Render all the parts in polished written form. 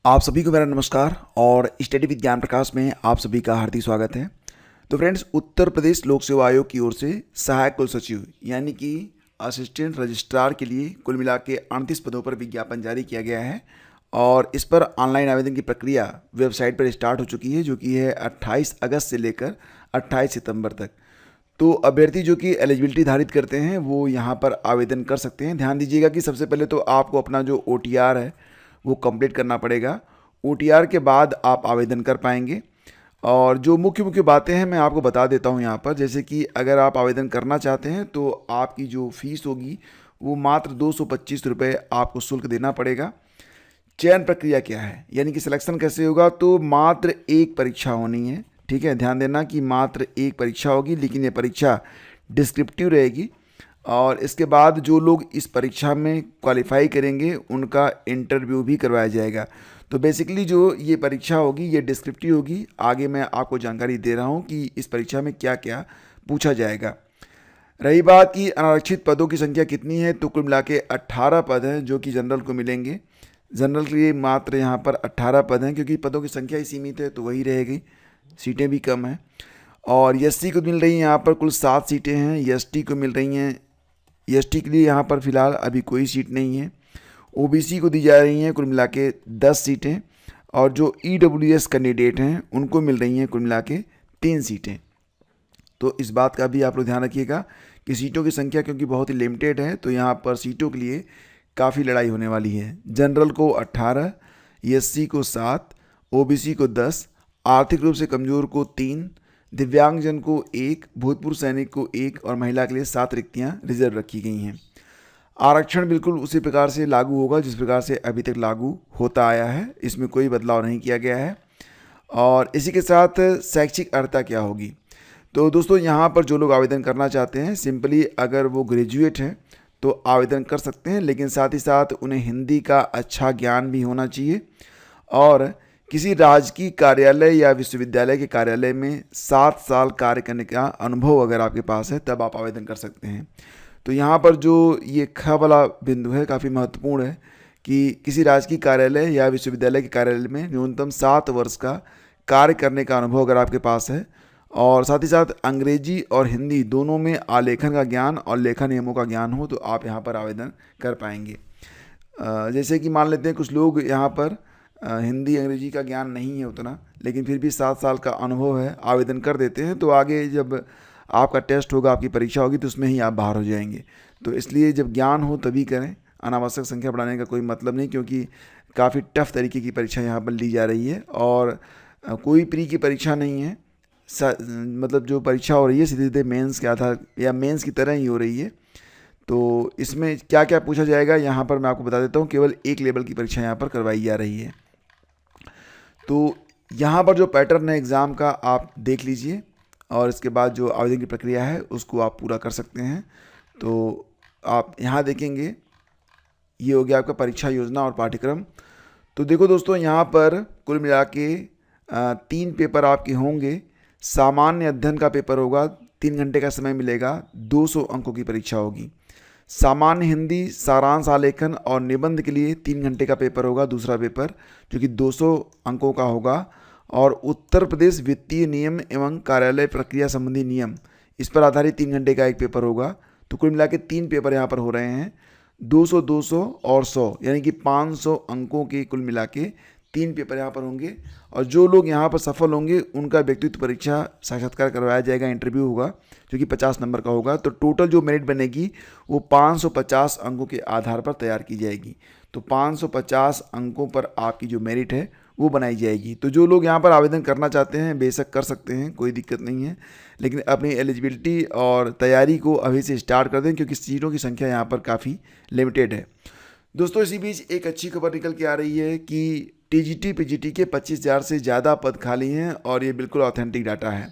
आप सभी को मेरा नमस्कार और स्टडी विज्ञान प्रकाश में आप सभी का हार्दिक स्वागत है। तो फ्रेंड्स, उत्तर प्रदेश लोक सेवा आयोग की ओर से सहायक कुल सचिव यानी कि असिस्टेंट रजिस्ट्रार के लिए कुल मिला के 38 पदों पर विज्ञापन जारी किया गया है और इस पर ऑनलाइन आवेदन की प्रक्रिया वेबसाइट पर स्टार्ट हो चुकी है, जो कि है 28 अगस्त से लेकर 28 सितंबर तक। तो अभ्यर्थी जो कि एलिजिबिलिटी धारित करते हैं वो यहाँ पर आवेदन कर सकते हैं। ध्यान दीजिएगा कि सबसे पहले तो आपको अपना जो OTR है वो कंप्लीट करना पड़ेगा। OTR के बाद आप आवेदन कर पाएंगे। और जो मुख्य मुख्य बातें हैं मैं आपको बता देता हूं यहाँ पर, जैसे कि अगर आप आवेदन करना चाहते हैं तो आपकी जो फीस होगी वो मात्र 225 रुपये आपको शुल्क देना पड़ेगा। चयन प्रक्रिया क्या है, यानी कि सिलेक्शन कैसे होगा, तो मात्र एक परीक्षा होनी है। ठीक है, ध्यान देना कि मात्र एक परीक्षा होगी, लेकिन ये परीक्षा डिस्क्रिप्टिव रहेगी और इसके बाद जो लोग इस परीक्षा में क्वालिफाई करेंगे उनका इंटरव्यू भी करवाया जाएगा। तो बेसिकली जो ये परीक्षा होगी ये डिस्क्रिप्टिव होगी। आगे मैं आपको जानकारी दे रहा हूँ कि इस परीक्षा में क्या क्या पूछा जाएगा। रही बात कि अनारक्षित पदों की संख्या कितनी है, तो कुल मिला के 18 पद हैं जो कि जनरल को मिलेंगे। जनरल के लिए मात्र यहाँ पर 18 पद हैं, क्योंकि पदों की संख्या ही सीमित है तो वही रहेगी, सीटें भी कम हैं। और SC को मिल रही हैं यहाँ पर कुल 7 सीटें हैं। ST को मिल रही हैं, ST के लिए यहाँ पर फिलहाल अभी कोई सीट नहीं है। OBC को दी जा रही हैं कुल मिला के 10 सीटें और जो EWS कैंडिडेट हैं उनको मिल रही हैं कुल मिला के 3 सीटें। तो इस बात का भी आप लोग ध्यान रखिएगा कि सीटों की संख्या क्योंकि बहुत ही लिमिटेड है तो यहाँ पर सीटों के लिए काफ़ी लड़ाई होने वाली है। जनरल को 18, SC को 7, OBC को 10, आर्थिक रूप से कमज़ोर को 3, दिव्यांगजन को 1, भूतपूर्व सैनिक को 1 और महिला के लिए 7 रिक्तियां रिजर्व रखी गई हैं। आरक्षण बिल्कुल उसी प्रकार से लागू होगा जिस प्रकार से अभी तक लागू होता आया है, इसमें कोई बदलाव नहीं किया गया है। और इसी के साथ शैक्षिक अर्हता क्या होगी, तो दोस्तों यहाँ पर जो लोग आवेदन करना चाहते हैं सिंपली अगर वो ग्रेजुएट हैं तो आवेदन कर सकते हैं, लेकिन साथ ही साथ उन्हें हिंदी का अच्छा ज्ञान भी होना चाहिए और किसी राजकीय कार्यालय या विश्वविद्यालय के कार्यालय में 7 साल कार्य करने का अनुभव अगर आपके पास है तब आप आवेदन कर सकते हैं। तो यहाँ पर जो ये ख वाला बिंदु है काफ़ी महत्वपूर्ण है कि किसी राजकीय कार्यालय या विश्वविद्यालय के कार्यालय में न्यूनतम 7 वर्ष का कार्य करने का अनुभव अगर आपके पास है और साथ ही साथ अंग्रेजी और हिंदी दोनों में आलेखन का ज्ञान और लेखा नियमों का ज्ञान हो तो आप यहाँ पर आवेदन कर पाएंगे। जैसे कि मान लेते हैं कुछ लोग यहाँ पर हिंदी अंग्रेजी का ज्ञान नहीं है उतना, लेकिन फिर भी 7 साल का अनुभव है, आवेदन कर देते हैं तो आगे जब आपका टेस्ट होगा, आपकी परीक्षा होगी तो उसमें ही आप बाहर हो जाएंगे। तो इसलिए जब ज्ञान हो तभी करें, अनावश्यक संख्या बढ़ाने का कोई मतलब नहीं, क्योंकि काफ़ी टफ तरीके की परीक्षा यहाँ पर ली जा रही है और कोई प्री की परीक्षा नहीं है। मतलब जो परीक्षा हो रही है सीधे सीधे मेंस के आधार या मेंस की तरह ही हो रही है। तो इसमें क्या क्या पूछा जाएगा यहाँ पर मैं आपको बता देता हूँ। केवल एक लेवल की परीक्षा यहाँ पर करवाई जा रही है। तो यहाँ पर जो पैटर्न है एग्ज़ाम का आप देख लीजिए और इसके बाद जो आवेदन की प्रक्रिया है उसको आप पूरा कर सकते हैं। तो आप यहाँ देखेंगे, ये हो गया आपका परीक्षा योजना और पाठ्यक्रम। तो देखो दोस्तों, यहाँ पर कुल मिला के 3 पेपर आपके होंगे। सामान्य अध्ययन का पेपर होगा, 3 घंटे का समय मिलेगा, 200 अंकों की परीक्षा होगी। सामान्य हिंदी, सारांश आलेखन और निबंध के लिए 3 घंटे का पेपर होगा, दूसरा पेपर जो कि 200 अंकों का होगा। और उत्तर प्रदेश वित्तीय नियम एवं कार्यालय प्रक्रिया संबंधी नियम, इस पर आधारित 3 घंटे का एक पेपर होगा। तो कुल मिला के 3 पेपर यहाँ पर हो रहे हैं, 200, 200 और 100, यानी कि 500 अंकों के कुल मिला के 3 पेपर यहाँ पर होंगे। और जो लोग यहाँ पर सफल होंगे उनका व्यक्तित्व परीक्षा साक्षात्कार करवाया जाएगा, इंटरव्यू होगा जो कि 50 नंबर का होगा। तो टोटल जो मेरिट बनेगी वो 550 अंकों के आधार पर तैयार की जाएगी। तो 550 अंकों पर आपकी जो मेरिट है वो बनाई जाएगी। तो जो लोग यहाँ पर आवेदन करना चाहते हैं बेशक कर सकते हैं, कोई दिक्कत नहीं है, लेकिन अपनी एलिजिबिलिटी और तैयारी को अभी से स्टार्ट कर दें क्योंकि सीटों की संख्या यहाँ पर काफ़ी लिमिटेड है। दोस्तों, इसी बीच एक अच्छी खबर निकल के आ रही है कि TGT PGT के 25,000 से ज़्यादा पद खाली हैं और ये बिल्कुल ऑथेंटिक डाटा है।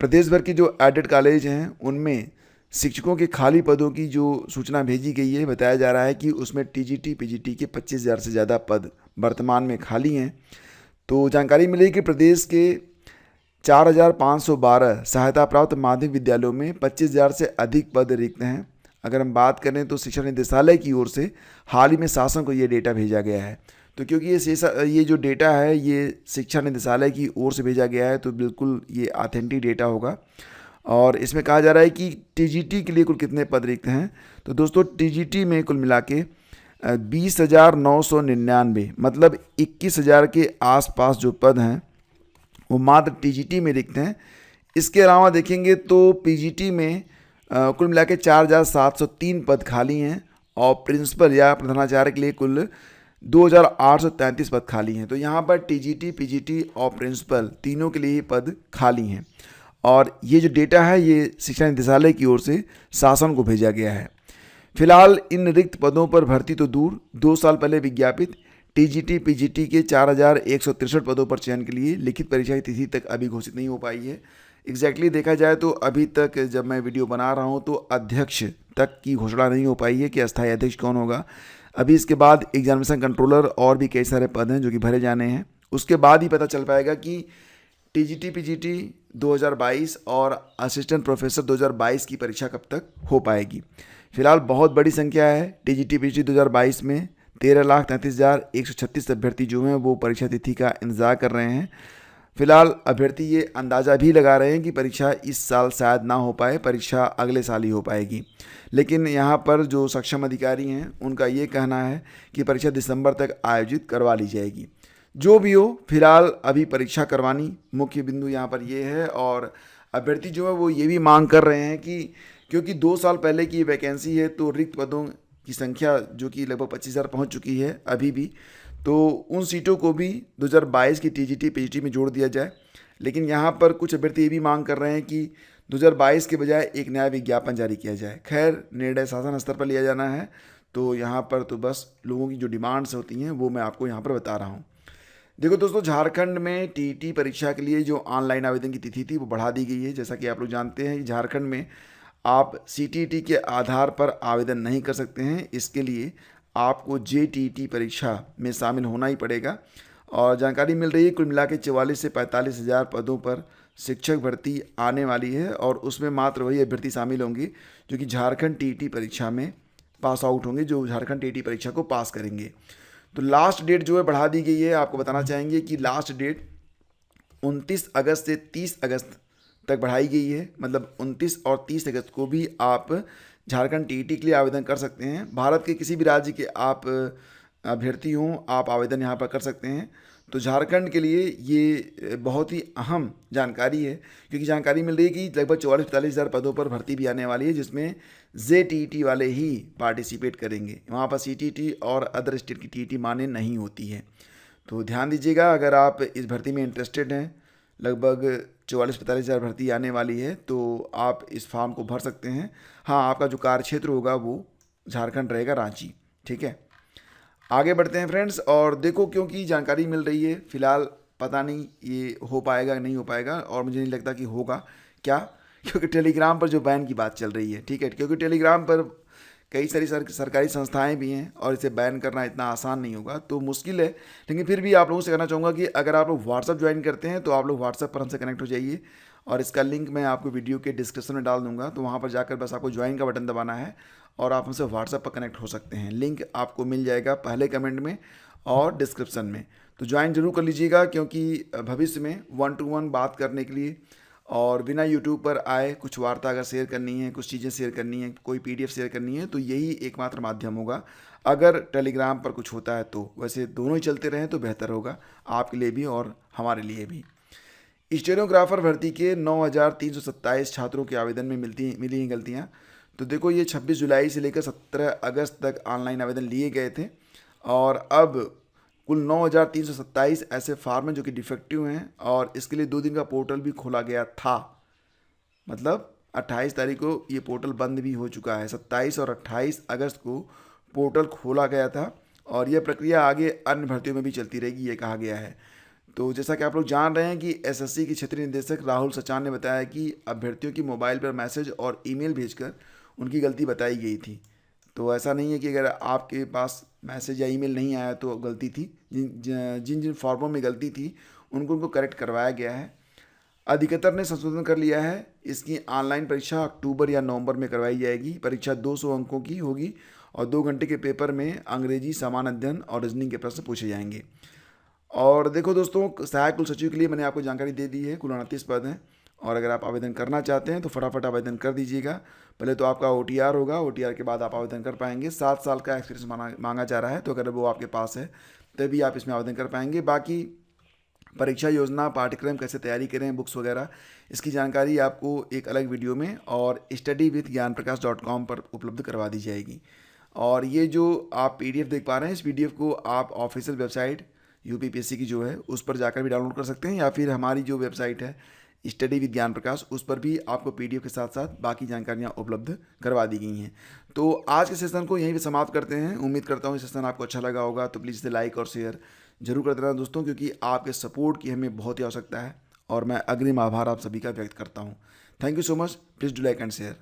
प्रदेश भर के जो एडेड कॉलेज हैं उनमें शिक्षकों के खाली पदों की जो सूचना भेजी गई है, बताया जा रहा है कि उसमें TGT PGT के 25,000 से ज़्यादा पद वर्तमान में खाली हैं। तो जानकारी मिली कि प्रदेश के 4,512 सहायता प्राप्त माध्यमिक विद्यालयों में 25,000 से अधिक पद रिक्त हैं। अगर हम बात करें तो शिक्षा निदेशालय की ओर से हाल ही में शासन को ये डेटा भेजा गया है। तो क्योंकि ये जो डेटा है ये शिक्षा निदेशालय की ओर से भेजा गया है, तो बिल्कुल ये ऑथेंटिक डेटा होगा। और इसमें कहा जा रहा है कि टीजीटी के लिए कुल कितने पद रिक्त हैं। तो दोस्तों टीजीटी में कुल मिला के 20,999 मतलब 21,000 के आसपास जो पद हैं वो मात्र टीजीटी में रिक्त हैं। इसके अलावा देखेंगे तो पीजीटी में कुल मिला के 4,703 पद खाली हैं और प्रिंसिपल या प्रधानाचार्य के लिए कुल 2,833 पद खाली हैं। तो यहाँ पर टीजीटी, पीजीटी और प्रिंसिपल तीनों के लिए ही पद खाली हैं। और ये जो डेटा है ये शिक्षा निदेशालय की ओर से शासन को भेजा गया है। फिलहाल इन रिक्त पदों पर भर्ती तो दूर, 2 साल पहले विज्ञापित टीजीटी, पीजीटी के 4,163 पदों पर चयन के लिए लिखित परीक्षा की तिथि तक अभी घोषित नहीं हो पाई है। एग्जैक्टली देखा जाए तो अभी तक जब मैं वीडियो बना रहा हूँ तो अध्यक्ष तक की घोषणा नहीं हो पाई है कि अस्थायी अध्यक्ष कौन होगा। अभी इसके बाद एग्जामिनेशन कंट्रोलर और भी कई सारे पद हैं जो कि भरे जाने हैं। उसके बाद ही पता चल पाएगा कि टीजीटी, पीजीटी 2022 और असिस्टेंट प्रोफेसर 2022 की परीक्षा कब तक हो पाएगी। फिलहाल बहुत बड़ी संख्या है। टीजीटी, पीजीटी 2022 में 13,33,136 अभ्यर्थी जो हैं वो परीक्षा तिथि का इंतज़ार कर रहे हैं। फिलहाल अभ्यर्थी ये अंदाज़ा भी लगा रहे हैं कि परीक्षा इस साल शायद ना हो पाए, परीक्षा अगले साल ही हो पाएगी। लेकिन यहाँ पर जो सक्षम अधिकारी हैं उनका ये कहना है कि परीक्षा दिसंबर तक आयोजित करवा ली जाएगी। जो भी हो, फिलहाल अभी परीक्षा करवानी मुख्य बिंदु यहाँ पर ये है। और अभ्यर्थी जो है वो ये भी मांग कर रहे हैं कि क्योंकि 2 साल पहले की वैकेंसी है तो रिक्त पदों की संख्या जो कि लगभग 25,000 पहुँच चुकी है अभी भी, तो उन सीटों को भी 2022 की टीजीटी, पीजीटी में जोड़ दिया जाए। लेकिन यहाँ पर कुछ अभ्यर्थी ये भी मांग कर रहे हैं कि 2022 के बजाय एक नया विज्ञापन जारी किया जाए। खैर, निर्णय शासन स्तर पर लिया जाना है, तो यहाँ पर तो बस लोगों की जो डिमांड्स होती हैं वो मैं आपको यहाँ पर बता रहा हूँ। देखो दोस्तों, झारखंड में टीईटी परीक्षा के लिए जो ऑनलाइन आवेदन की तिथि थी वो बढ़ा दी गई है। जैसा कि आप लोग जानते हैं, झारखंड में आप सीटीईटी के आधार पर आवेदन नहीं कर सकते हैं। इसके लिए आपको जेटीईटी परीक्षा में शामिल होना ही पड़ेगा। और जानकारी मिल रही है कुल मिला के 44 से 45,000 पदों पर शिक्षक भर्ती आने वाली है और उसमें मात्र वही अभ्यर्थी शामिल होंगे जो कि झारखंड टीईटी परीक्षा में पास आउट होंगे, जो झारखंड टीईटी परीक्षा को पास करेंगे। तो लास्ट डेट जो है बढ़ा दी गई है। आपको बताना चाहेंगे कि लास्ट डेट 29 अगस्त से 30 अगस्त तक बढ़ाई गई है। मतलब 29 और 30 अगस्त को भी आप झारखंड टीईटी के लिए आवेदन कर सकते हैं। भारत के किसी भी राज्य के आप अभ्यर्थी हों, आप आवेदन यहाँ पर कर सकते हैं। तो झारखंड के लिए ये बहुत ही अहम जानकारी है, क्योंकि जानकारी मिल रही है कि लगभग 44-45 हज़ार पदों पर भर्ती भी आने वाली है, जिसमें जेटीईटी वाले ही पार्टिसिपेट करेंगे। वहाँ पर सीटीईटी और अदर स्टेट की टीईटी मान्य नहीं होती है। तो ध्यान दीजिएगा, अगर आप इस भर्ती में इंटरेस्टेड हैं, लगभग 44-45 हज़ार भर्ती आने वाली है, तो आप इस फॉर्म को भर सकते हैं। हाँ, आपका जो कार्य क्षेत्र होगा वो झारखंड रहेगा, रांची। ठीक है, आगे बढ़ते हैं फ्रेंड्स। और देखो, क्योंकि जानकारी मिल रही है, फिलहाल पता नहीं ये हो पाएगा नहीं हो पाएगा, और मुझे नहीं लगता कि होगा क्या, क्योंकि टेलीग्राम पर जो बैन की बात चल रही है। ठीक है, क्योंकि टेलीग्राम पर कई सारी सरकारी संस्थाएं भी हैं और इसे बैन करना इतना आसान नहीं होगा, तो मुश्किल है। लेकिन फिर भी आप लोगों से कहना चाहूँगा कि अगर आप लोग व्हाट्सअप ज्वाइन करते हैं तो आप लोग व्हाट्सअप पर हमसे कनेक्ट हो जाइए, और इसका लिंक मैं आपको वीडियो के डिस्क्रिप्शन में डाल दूंगा। तो वहाँ पर जाकर बस आपको ज्वाइन का बटन दबाना है और आप हमसे व्हाट्सअप पर कनेक्ट हो सकते हैं। लिंक आपको मिल जाएगा पहले कमेंट में और डिस्क्रिप्शन में। तो ज्वाइन जरूर कर लीजिएगा, क्योंकि भविष्य में 1 to 1 बात करने के लिए और बिना यूट्यूब पर आए कुछ वार्ता अगर शेयर करनी है, कुछ चीज़ें शेयर करनी है, कोई पीडीएफ शेयर करनी है, तो यही एकमात्र माध्यम होगा। अगर टेलीग्राम पर कुछ होता है तो वैसे दोनों ही चलते रहें तो बेहतर होगा, आपके लिए भी और हमारे लिए भी। स्टेनोग्राफर भर्ती के 9,327 छात्रों के आवेदन में मिली हैं गलतियाँ। तो देखो, ये 26 जुलाई से लेकर 17 अगस्त तक ऑनलाइन आवेदन लिए गए थे, और अब कुल 9,327 ऐसे फार्म हैं जो कि डिफेक्टिव हैं, और इसके लिए 2 दिन का पोर्टल भी खोला गया था। मतलब 28 तारीख को ये पोर्टल बंद भी हो चुका है। 27 और 28 अगस्त को पोर्टल खोला गया था, और यह प्रक्रिया आगे अन्य भर्तियों में भी चलती रहेगी, ये कहा गया है। तो जैसा कि आप लोग जान रहे हैं कि एसएससी के क्षेत्रीय निदेशक राहुल सचान ने बताया कि अभ्यर्थियों की मोबाइल पर मैसेज और ईमेल भेजकर उनकी गलती बताई गई थी। तो ऐसा नहीं है कि अगर आपके पास मैसेज या ईमेल नहीं आया तो गलती थी। जिन जिन फॉर्मों में गलती थी उनको करेक्ट करवाया गया है। अधिकतर ने संशोधन कर लिया है। इसकी ऑनलाइन परीक्षा अक्टूबर या नवंबर में करवाई जाएगी। परीक्षा 200 अंकों की होगी और 2 घंटे के पेपर में अंग्रेजी, सामान्य अध्ययन और रीजनिंग के प्रश्न पूछे जाएंगे। और देखो दोस्तों, सहायक कुल सचिव के लिए मैंने आपको जानकारी दे दी है। कुल 29 पद हैं और अगर आप आवेदन करना चाहते हैं तो फटाफट आवेदन कर दीजिएगा। पहले तो आपका OTR होगा, OTR के बाद आप आवेदन कर पाएंगे। 7 साल का एक्सपीरियंस मांगा जा रहा है, तो अगर वो आपके पास है तभी आप इसमें आवेदन कर पाएंगे। बाकी परीक्षा योजना, पाठ्यक्रम, कैसे तैयारी करें, बुक्स वगैरह, इसकी जानकारी आपको एक अलग वीडियो में और studyWithGyanPrakash.com पर उपलब्ध करवा दी जाएगी। और ये जो आप PDF देख पा रहे हैं, इस PDF को आप ऑफिशियल वेबसाइट UPPSC की जो है उस पर जाकर भी डाउनलोड कर सकते हैं, या फिर हमारी जो वेबसाइट है स्टडी विद ज्ञान प्रकाश, उस पर भी आपको PDF के साथ साथ बाकी जानकारियाँ उपलब्ध करवा दी गई हैं। तो आज के सेशन को यहीं पे समाप्त करते हैं। उम्मीद करता हूँ ये सेशन आपको अच्छा लगा होगा, तो प्लीज़ इसे लाइक और शेयर जरूर कर देना दोस्तों, क्योंकि आपके सपोर्ट की हमें बहुत ही आवश्यकता है और मैं अग्रिम आभार आप सभी का व्यक्त करता हूँ। Thank you so much. Please do like and share.